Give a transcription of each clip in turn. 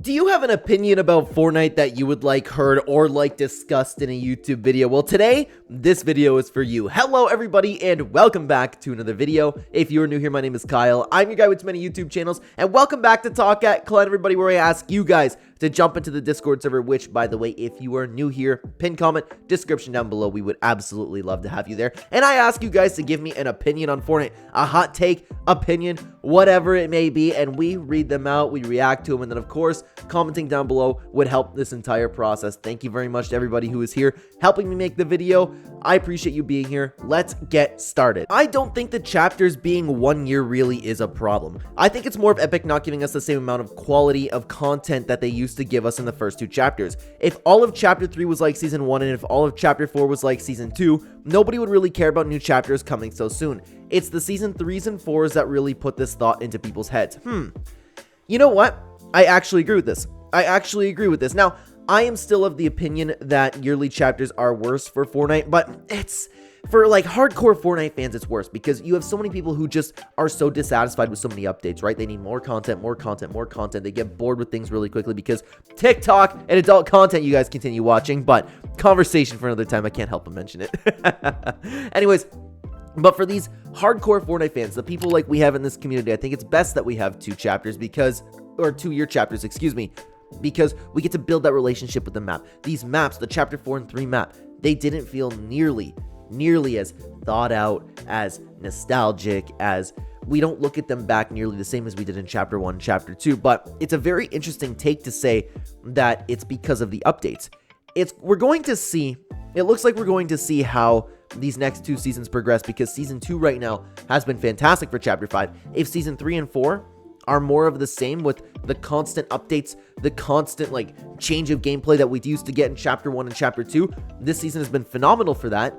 Do you have an opinion about Fortnite that you would like heard or like discussed in a YouTube video? Well, today, this video is for you. Hello, everybody, and welcome back to another video. If you're new here, my name is Kyle. I'm your guy with many YouTube channels, and welcome back to Talk at Clen, everybody, where I ask you guys to jump into the Discord server, which, by the way, if you are new here, pin comment, description down below. We would absolutely love to have you there. And I ask you guys to give me an opinion on Fortnite, a hot take, opinion, whatever it may be, and we read them out, we react to them, and then, of course, commenting down below would help this entire process. Thank you very much to everybody who is here helping me make the video. I appreciate you being here. Let's get started. I don't think the chapters being 1 year really is a problem. I think it's more of Epic not giving us the same amount of quality of content that they used to give us in the first 2 chapters. If all of chapter 3 was like season 1 and if all of chapter 4 was like season 2, nobody would really care about new chapters coming so soon. It's the season 3s and 4s that really put this thought into people's heads. You know what? I actually agree with this. Now, I am still of the opinion that yearly chapters are worse for Fortnite, but it's for like hardcore Fortnite fans, it's worse because you have so many people who just are so dissatisfied with so many updates, right? They need more content. They get bored with things really quickly because TikTok and adult content you guys continue watching, but conversation for another time. I can't help but mention it. Anyways, but for these hardcore Fortnite fans, the people like we have in this community, I think it's best that we have 2 chapters or 2 year chapters, excuse me, because we get to build that relationship with the map. These maps, the chapter 4 and 3 map, they didn't feel nearly as thought out, as nostalgic, as we don't look at them back nearly the same as we did in chapter 1 and chapter 2, but it's a very interesting take to say that it's because of the updates. It looks like we're going to see how these next 2 seasons progress, because season 2 right now has been fantastic for chapter 5. If season 3 and 4 are more of the same with the constant updates, the constant like change of gameplay that we used to get in chapter 1 and chapter 2, this season has been phenomenal for that.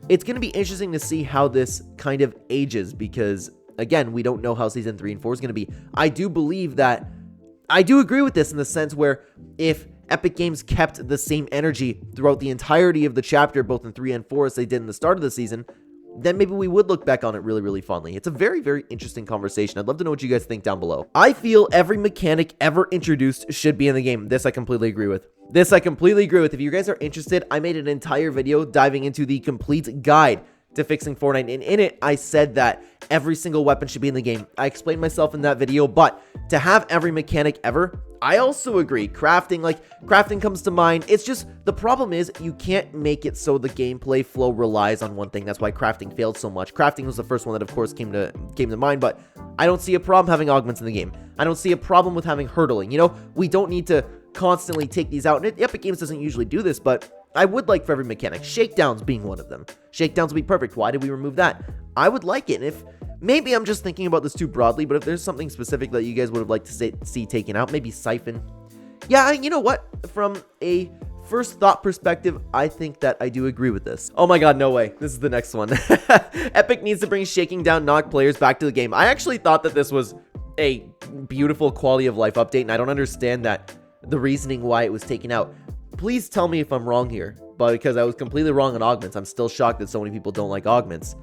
It's going to be interesting to see how this kind of ages, because again, we don't know how season 3 and 4 is going to be. I do agree with this in the sense where if Epic Games kept the same energy throughout the entirety of the chapter, both in 3 and 4 as they did in the start of the season, then maybe we would look back on it really, really fondly. It's a very, very interesting conversation. I'd love to know what you guys think down below. I feel every mechanic ever introduced should be in the game. This I completely agree with. If you guys are interested, I made an entire video diving into the complete guide to fixing Fortnite, and in it, I said that every single weapon should be in the game. I explained myself in that video, but to have every mechanic ever, I also agree. Crafting comes to mind. It's just, the problem is you can't make it so the gameplay flow relies on one thing. That's why crafting failed so much. Crafting was the first one that, of course, came to mind, but I don't see a problem having augments in the game. I don't see a problem with having hurdling. You know, we don't need to constantly take these out, and Epic Games doesn't usually do this, but I would like for every mechanic, shakedowns being one of them. Shakedowns would be perfect. Why did we remove that? I would like it, and if maybe I'm just thinking about this too broadly, but if there's something specific that you guys would have liked to see taken out, maybe Siphon. Yeah, you know what? From a first thought perspective, I think that I do agree with this. Oh my god, no way. This is the next one. Epic needs to bring shaking down knock players back to the game. I actually thought that this was a beautiful quality of life update, and I don't understand the reasoning why it was taken out. Please tell me if I'm wrong here, but because I was completely wrong on augments, I'm still shocked that so many people don't like augments.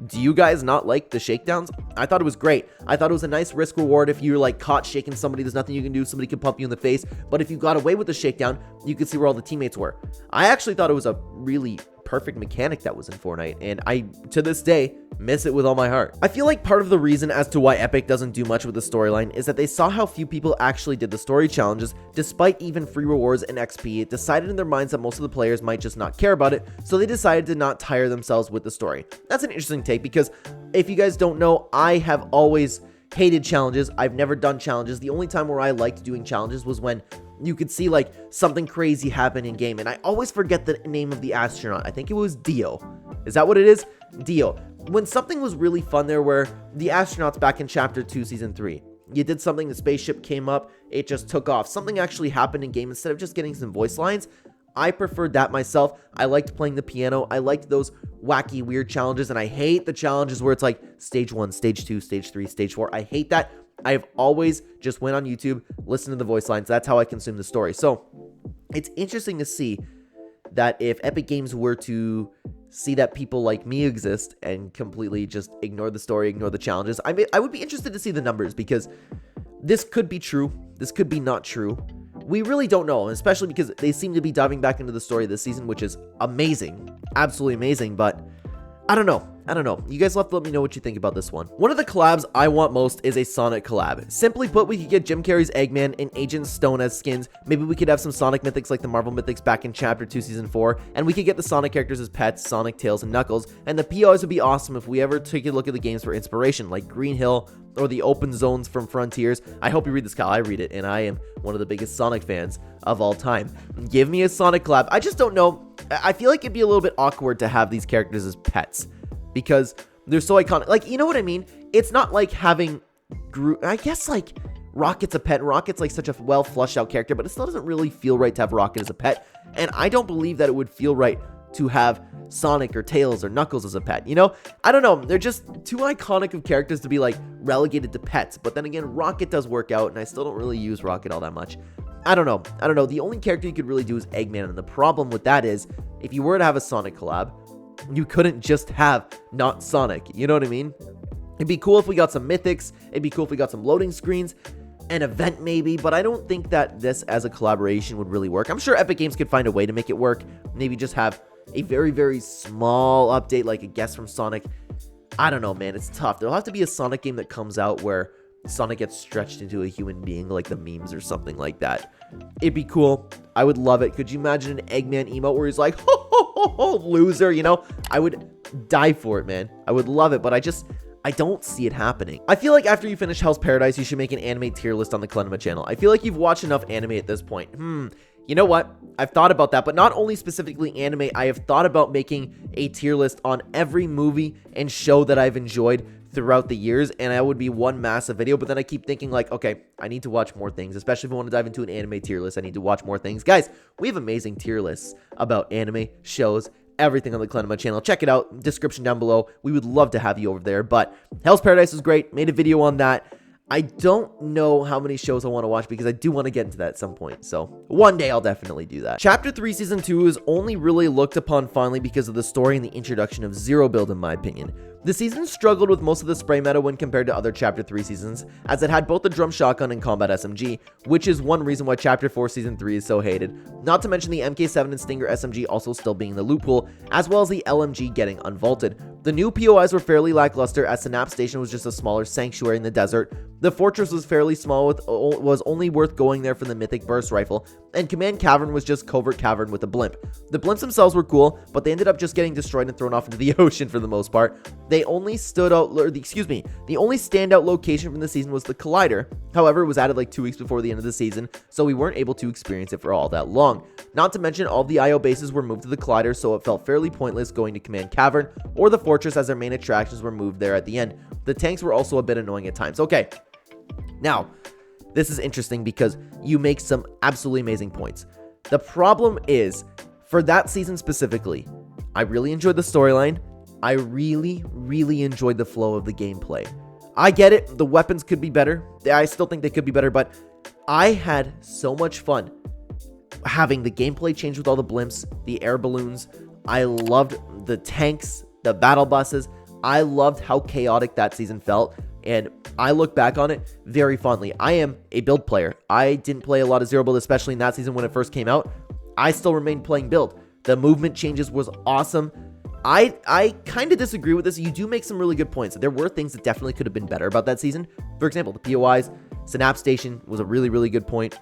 Do you guys not like the shakedowns? I thought it was great. I thought it was a nice risk reward. If you're like caught shaking somebody, there's nothing you can do. Somebody can pump you in the face. But if you got away with the shakedown, you could see where all the teammates were. I actually thought it was a really perfect mechanic that was in Fortnite, and I, to this day, miss it with all my heart. I feel like part of the reason as to why Epic doesn't do much with the storyline is that they saw how few people actually did the story challenges, despite even free rewards and XP. It decided in their minds that most of the players might just not care about it, so they decided to not tire themselves with the story. That's an interesting take, because if you guys don't know, I have always hated challenges. I've never done challenges. The only time where I liked doing challenges was when you could see like something crazy happen in game, and I always forget the name of the astronaut. I think it was Dio. Is that what it is? Dio. When something was really fun there, where the astronauts back in chapter 2 season 3, you did something, the spaceship came up, it just took off, something actually happened in game instead of just getting some voice lines. I preferred that myself. I liked playing the piano. I liked those wacky weird challenges, and I hate the challenges where it's like stage 1, stage 2, stage 3, stage 4. I hate that. I've always just went on YouTube, listened to the voice lines. That's how I consume the story. So it's interesting to see that if Epic Games were to see that people like me exist and completely just ignore the story, ignore the challenges, I would be interested to see the numbers, because This could be true. This could be not true. We really don't know, especially because they seem to be diving back into the story this season, which is amazing. Absolutely amazing, but I don't know. You guys will have to let me know what you think about this one. One of the collabs I want most is a Sonic collab. Simply put, we could get Jim Carrey's Eggman and Agent Stone as skins. Maybe we could have some Sonic mythics like the Marvel mythics back in Chapter 2, Season 4. And we could get the Sonic characters as pets, Sonic, Tails, and Knuckles. And the POIs would be awesome if we ever take a look at the games for inspiration, like Green Hill or the open zones from Frontiers. I hope you read this, Kyle. I read it, and I am one of the biggest Sonic fans of all time. Give me a Sonic collab. I just don't know. I feel like it'd be a little bit awkward to have these characters as pets, because they're so iconic. Like, you know what I mean? It's not like having I guess, like, Rocket's a pet. Rocket's, like, such a well flushed out character, but it still doesn't really feel right to have Rocket as a pet. And I don't believe that it would feel right to have Sonic or Tails or Knuckles as a pet, you know? I don't know. They're just too iconic of characters to be, like, relegated to pets. But then again, Rocket does work out, and I still don't really use Rocket all that much. I don't know. The only character you could really do is Eggman, and the problem with that is, if you were to have a Sonic collab, you couldn't just have not Sonic. You know what I mean? It'd be cool if we got some mythics. It'd be cool if we got some loading screens, an event maybe, but I don't think that this as a collaboration would really work. I'm sure Epic Games could find a way to make it work. Maybe just have a very, very small update, like a guest from Sonic. I don't know, man. It's tough. There'll have to be a Sonic game that comes out where Sonic gets stretched into a human being, like the memes or something like that. It'd be cool. I would love it. Could you imagine an Eggman emote where he's like, ho, ho, ho, ho, loser, you know? I would die for it, man. I would love it, but I don't see it happening. I feel like after you finish Hell's Paradise, you should make an anime tier list on the Clenema channel. I feel like you've watched enough anime at this point. You know what? I've thought about that, but not only specifically anime, I have thought about making a tier list on every movie and show that I've enjoyed throughout the years, and that would be one massive video. But then I keep thinking, like, okay, I need to watch more things, especially if I want to dive into an anime tier list. I need to watch more things. Guys, we have amazing tier lists about anime, shows, everything on the Clenema channel. Check it out, description down below. We would love to have you over there. But Hell's Paradise was great. Made a video on that. I don't know how many shows I want to watch because I do want to get into that at some point. So one day I'll definitely do that. Chapter 3 Season 2 is only really looked upon fondly because of the story and the introduction of Zero Build, in my opinion. The season struggled with most of the spray meta when compared to other Chapter 3 seasons, as it had both the drum shotgun and combat SMG, which is one reason why Chapter 4 Season 3 is so hated, not to mention the MK7 and Stinger SMG also still being the loophole, as well as the LMG getting unvaulted. The new POIs were fairly lackluster, as Synapse Station was just a smaller sanctuary in the desert, the fortress was fairly small, was only worth going there for the mythic burst rifle, and Command Cavern was just covert cavern with a blimp. The blimps themselves were cool, but they ended up just getting destroyed and thrown off into the ocean for the most part. The only standout location from the season was the Collider. However, it was added like 2 weeks before the end of the season, so we weren't able to experience it for all that long. Not to mention, all of the IO bases were moved to the Collider, so it felt fairly pointless going to Command Cavern or the Fortress, as their main attractions were moved there at the end. The tanks were also a bit annoying at times. Okay, now, this is interesting because you make some absolutely amazing points. The problem is, for that season specifically, I really enjoyed the storyline. I really, really enjoyed the flow of the gameplay. I get it, the weapons could be better. I still think they could be better, but I had so much fun having the gameplay change with all the blimps, the air balloons. I loved the tanks, the battle buses. I loved how chaotic that season felt, and I look back on it very fondly. I am a build player. I didn't play a lot of Zero Build, especially in that season when it first came out. I still remained playing build. The movement changes was awesome. I kind of disagree with this. You do make some really good points. There were things that definitely could have been better about that season. For example, the POIs, Synapse Station was a really, really good point.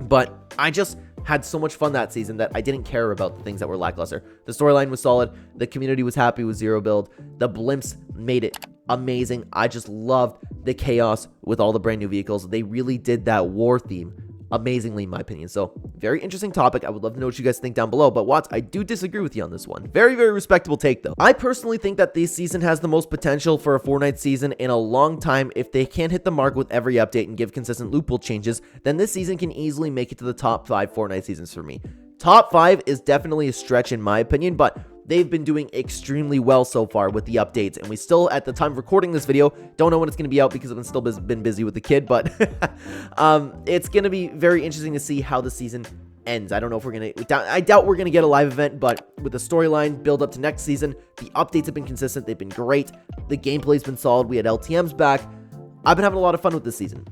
But I just had so much fun that season that I didn't care about the things that were lackluster. The storyline was solid. The community was happy with Zero Build. The blimps made it amazing. I just loved the chaos with all the brand new vehicles. They really did that war theme amazingly, in my opinion. So, very interesting topic. I would love to know what you guys think down below. But Watts, I do disagree with you on this one. Very, very respectable take, though. I personally think that this season has the most potential for a Fortnite season in a long time. If they can't hit the mark with every update and give consistent loophole changes, then this season can easily make it to the top 5 Fortnite seasons for me. Top 5 is definitely a stretch in my opinion, but they've been doing extremely well so far with the updates, and we still, at the time of recording this video, don't know when it's going to be out because I've still been busy with the kid, but it's going to be very interesting to see how the season ends. I don't know if we're going to, I doubt we're going to get a live event, but with the storyline build up to next season, the updates have been consistent, they've been great, the gameplay's been solid, we had LTMs back. I've been having a lot of fun with this season.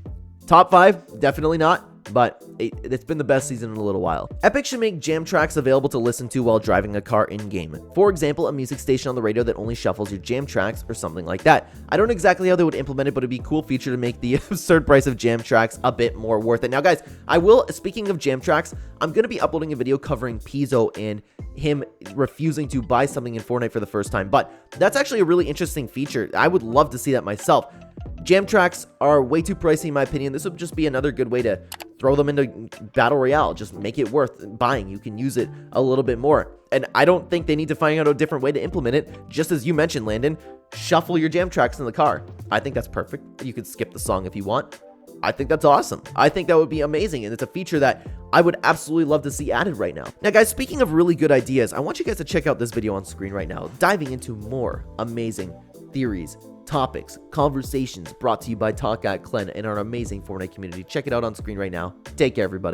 Top 5, definitely not. But it's been the best season in a little while. Epic should make jam tracks available to listen to while driving a car in-game. For example, a music station on the radio that only shuffles your jam tracks or something like that. I don't know exactly how they would implement it, but it'd be a cool feature to make the absurd price of jam tracks a bit more worth it. Now, guys, speaking of jam tracks, I'm going to be uploading a video covering Pizzo and him refusing to buy something in Fortnite for the first time. But that's actually a really interesting feature. I would love to see that myself. Jam tracks are way too pricey in my opinion. This would just be another good way to throw them into Battle Royale. Just make it worth buying. You can use it a little bit more. And I don't think they need to find out a different way to implement it. Just as you mentioned, Landon, shuffle your jam tracks in the car. I think that's perfect. You could skip the song if you want. I think that's awesome. I think that would be amazing. And it's a feature that I would absolutely love to see added right now. Now, guys, speaking of really good ideas, I want you guys to check out this video on screen right now, diving into more amazing theories, topics, conversations brought to you by TAC at Clen and our amazing Fortnite community. Check it out on screen right now. Take care, everybody.